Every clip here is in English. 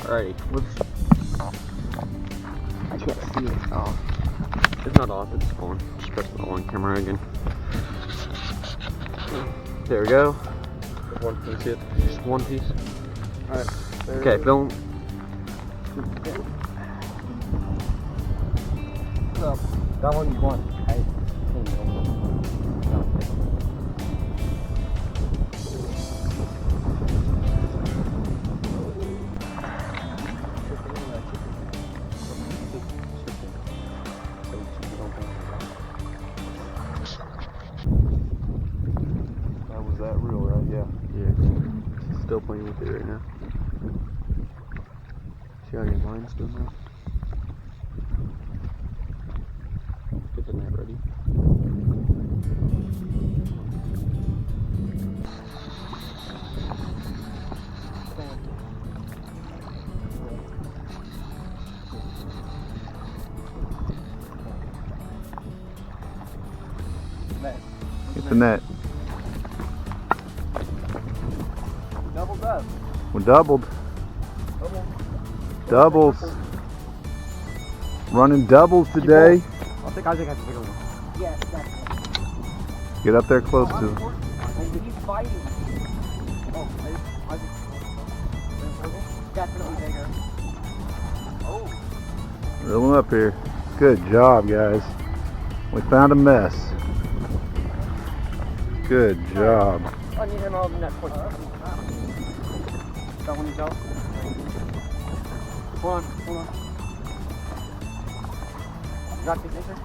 Alrighty, I can't see it. Oh, it's not off, it's on. Just press the on camera again. There we go. One piece hit. Just one piece. Alright. Okay, film. So, that one you want. Was that real, right? Yeah. Yeah. Still playing with it right now. See how your line's doing that? Get the net ready. Get the net. Doubled up. We're doubled. Doubles. Running doubles today. I think Isaac has a bigger one. Yes, definitely. Get up there close to him. He's fighting. Oh, Isaac. Definitely bigger. Oh. Reel him up here. Good job, guys. We found a mess. Good job. I need him all the net point. That one you go? Hold on. You got this anchor?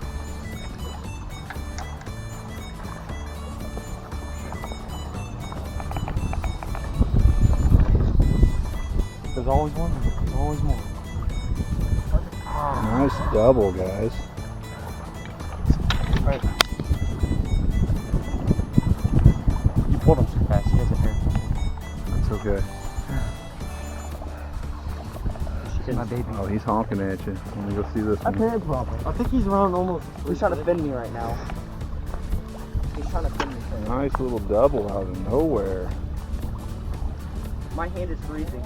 There's always one, there's always more. Nice double, guys. Right. You pulled him too fast, he has a hair. That's okay. My baby. Oh, he's honking at you. Let me go see this one. That's problem. I think he's around almost. He's trying to fin me right now. He's trying to fin me. Nice little double out of nowhere. My hand is freezing.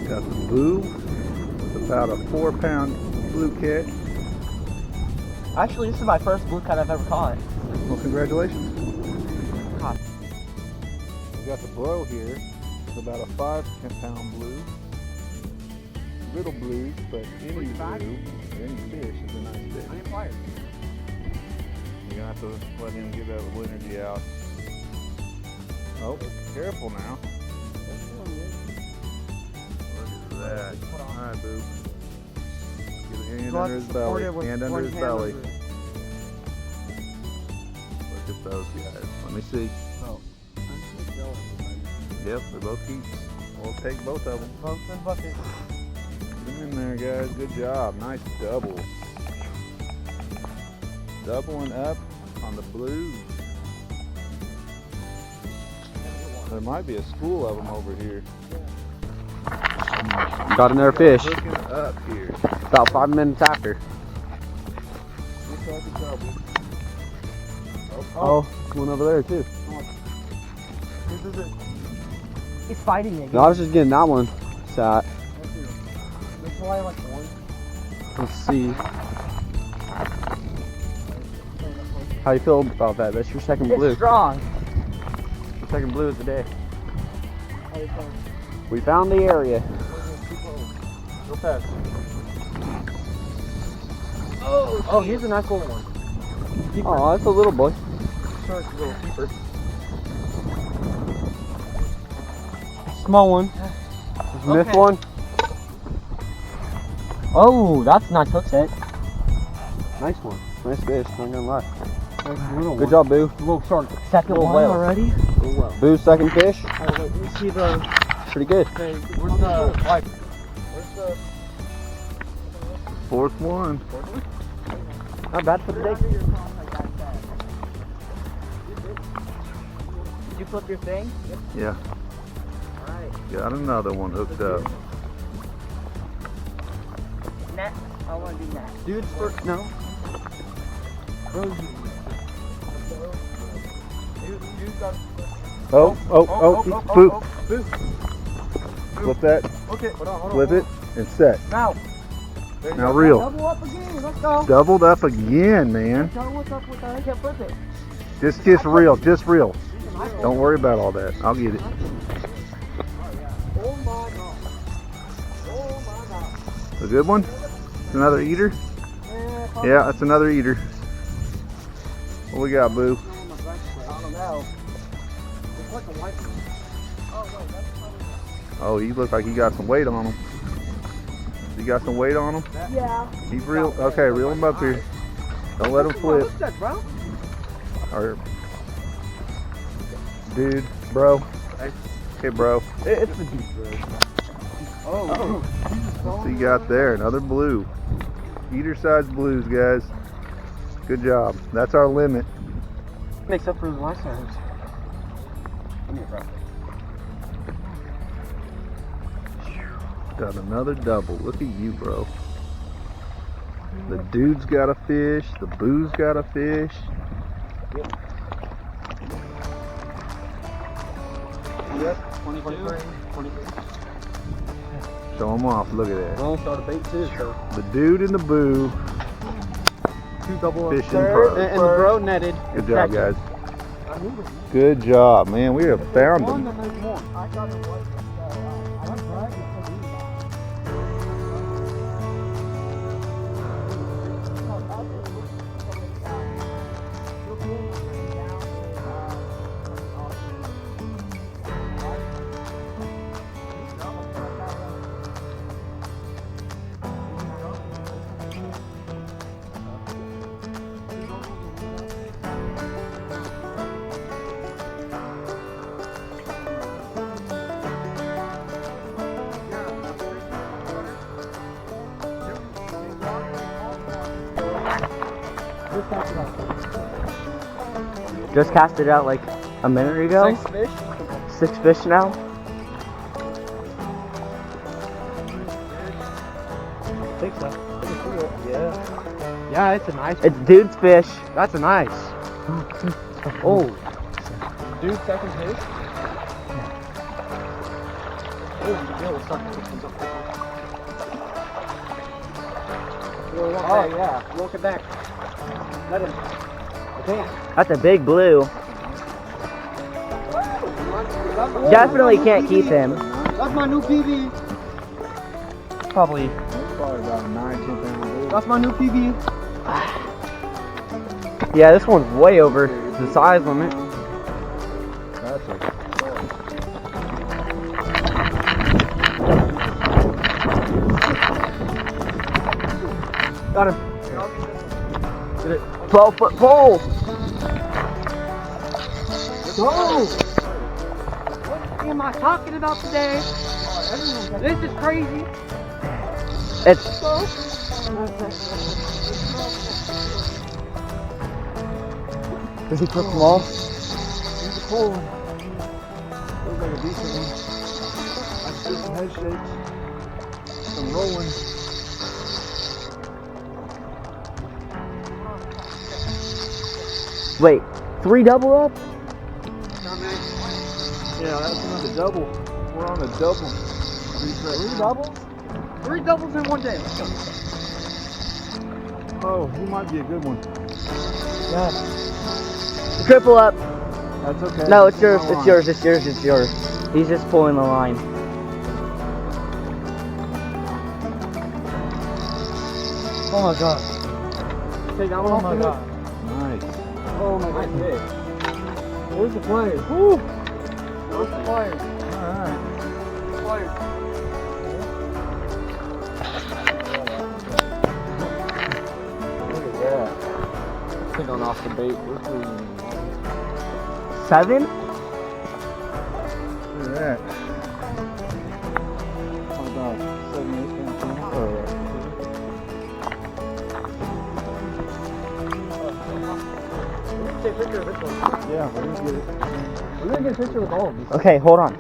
Got the boo with about a 4-pound blue catch. Actually, this is my first blue cat I've ever caught. Well, congratulations. God. We got the bro here. It's about a 5-pound blue. Little blues, but any blue or any fish is a nice fish. You're gonna have to let him get that little energy out. Oh, careful now. Look at that. Alright, boo. Get a hand under his belly. Hand under his belly. Look at those guys. Let me see. Yep, they're both keeps. We'll take both of them. Both in buckets. Get them in there, guys. Good job. Nice double. Doubling up on the blues. There might be a school of them over here. Got another fish. Looking up here. About 5 minutes after. Oh, one over there too. He's fighting again. No, I was just getting that one sat. That's why I like one. Let's see. How you feel about that? That's your second blue. It's strong. Your second blue of the day. We found the area. Go past. Oh, here's a nice little one. Keeper. Oh, that's a little boy. Sure, it's a little keeper. Small one. Missed one. Oh, that's a nice hook set. Nice one. Nice fish. Not gonna lie. Good Good job, Boo. Little shark. Second Little one whale. already. Boo's second fish. Oh, wait, let me see the. Pretty good. Okay, where's the like? Where's the? Fourth one. Not bad for the day. Did you flip your thing? Yeah. Alright. Got another one hooked up. Net. I want to do net. Dude's first. No. Oh, Boo. Flip that. Okay, hold on. Flip it and set. Now. Now reel. Double up again. Let's go. Doubled up again, man. What's up with that? I can't flip it. Just reel. Just reel. Don't worry about all that. I'll get it. Oh my god. Oh my god. A good one? Another eater? Yeah, that's another eater. What we got, Boo? I don't know. It's like a white one. Oh, wait, that's probably... Oh, he looks like he got some weight on him. You got some weight on him? Yeah. Keep reel. Okay, reel him up here. Don't let him flip. What's that, bro? Or, dude, bro. Hey, bro. It's the deep, bro. Oh. What's he got there? Another blue. Eater size blues, guys. Good job. That's our limit. Makes up for the last times. Come here, bro. Got another double. Look at you, bro. The dude's got a fish. The boo's got a fish. Yep. 22. 23. Show him off. Look at that. Well, start a bait too, so. The dude and the boo. Two double Fishing third, pros. and the bro netted. Good job, guys. Good job, man. We have found them. I got it was. I like bragging. Just cast it out like a minute ago. 6 fish. 6 fish now. I think so. Yeah. Yeah, it's a nice. It's dude's fish. That's a nice. Oh. Dude, second fish. Oh yeah. Walk it back. Let him. Okay. That's a big blue. Definitely can't keep him. That's my new PB. Probably. That's probably about a 9-10 pound blue. That's my new PB. Yeah, this one's way over the size limit. That's a Got him. 12-foot pole. Go! What am I talking about today? This is crazy. It's Does he put small? He's a cool one. Looks like a decent one. I see some head shakes. Some rolling. Wait, 3 double up? Yeah, that's another double. We're on a double. 3 doubles? 3 doubles in one day. Let's go. Oh, he might be a good one. Yeah. Triple up. That's okay. No, it's yours. My It's line. yours. It's yours. It's yours. He's just pulling the line. Oh my god. Take that one off. Oh my god. Nice. Oh my god. Where's the player? Woo! Where's the player? Alright. Look at that. I think I'm off the bait. 7? Look at that. How about 7 pounds? Take a picture of this one. Yeah, we're gonna get it. We're gonna get a picture with all of these. Okay, hold on.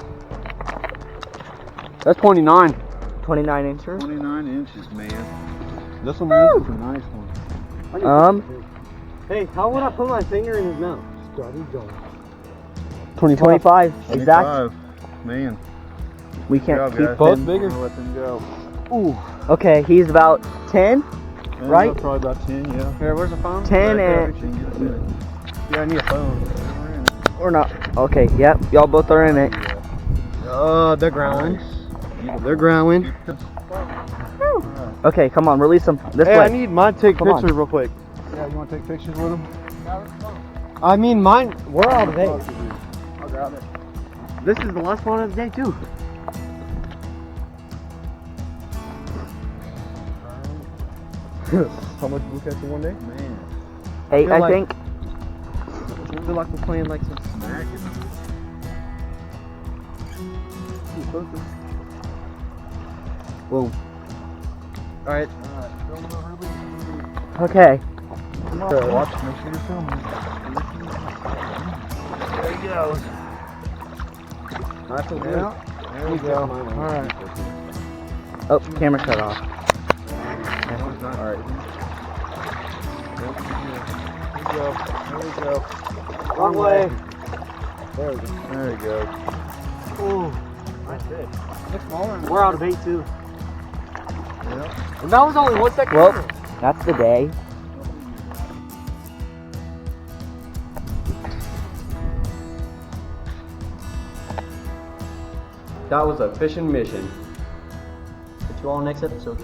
That's 29. 29 inches. 29 inches, man. This one That's a nice one. Hey, how would I put my finger in his mouth? 25. Exact. 25. Man. We can't Good job, keep guys. both I'm bigger. gonna let them go. Ooh. Okay, he's about 10. Yeah, Right? Probably about 10, yeah. Here, where's the phone? 10 Back there, and... if you can get us in it. Yeah, I need a phone. We're in it. Or not. Okay, yep. Y'all both are in it. They're growling. They're growling. Okay, come on, release them. This Hey, way. I need mine to take Come on. pictures real quick. Yeah, you want to take pictures with them? I mean, mine, we're out of date. I'll grab it. This is the last one of the day, too. How much blue catch in one day? Man. 8, feel I like- think. I feel like we're playing like some Smack it. Whoa. Alright. Okay. Come on, watch. Make sure you're filming. There he goes. I feel good. Yeah. There we go. Alright. Oh, camera shut off. Alright. There we go. There we go. Wrong way. There we go. There we go. Ooh. Nice fish. We're We're out of bait, too. Yeah. And that was only 1 second. Well, that's the day. That was a fishing mission. Catch you all next episode.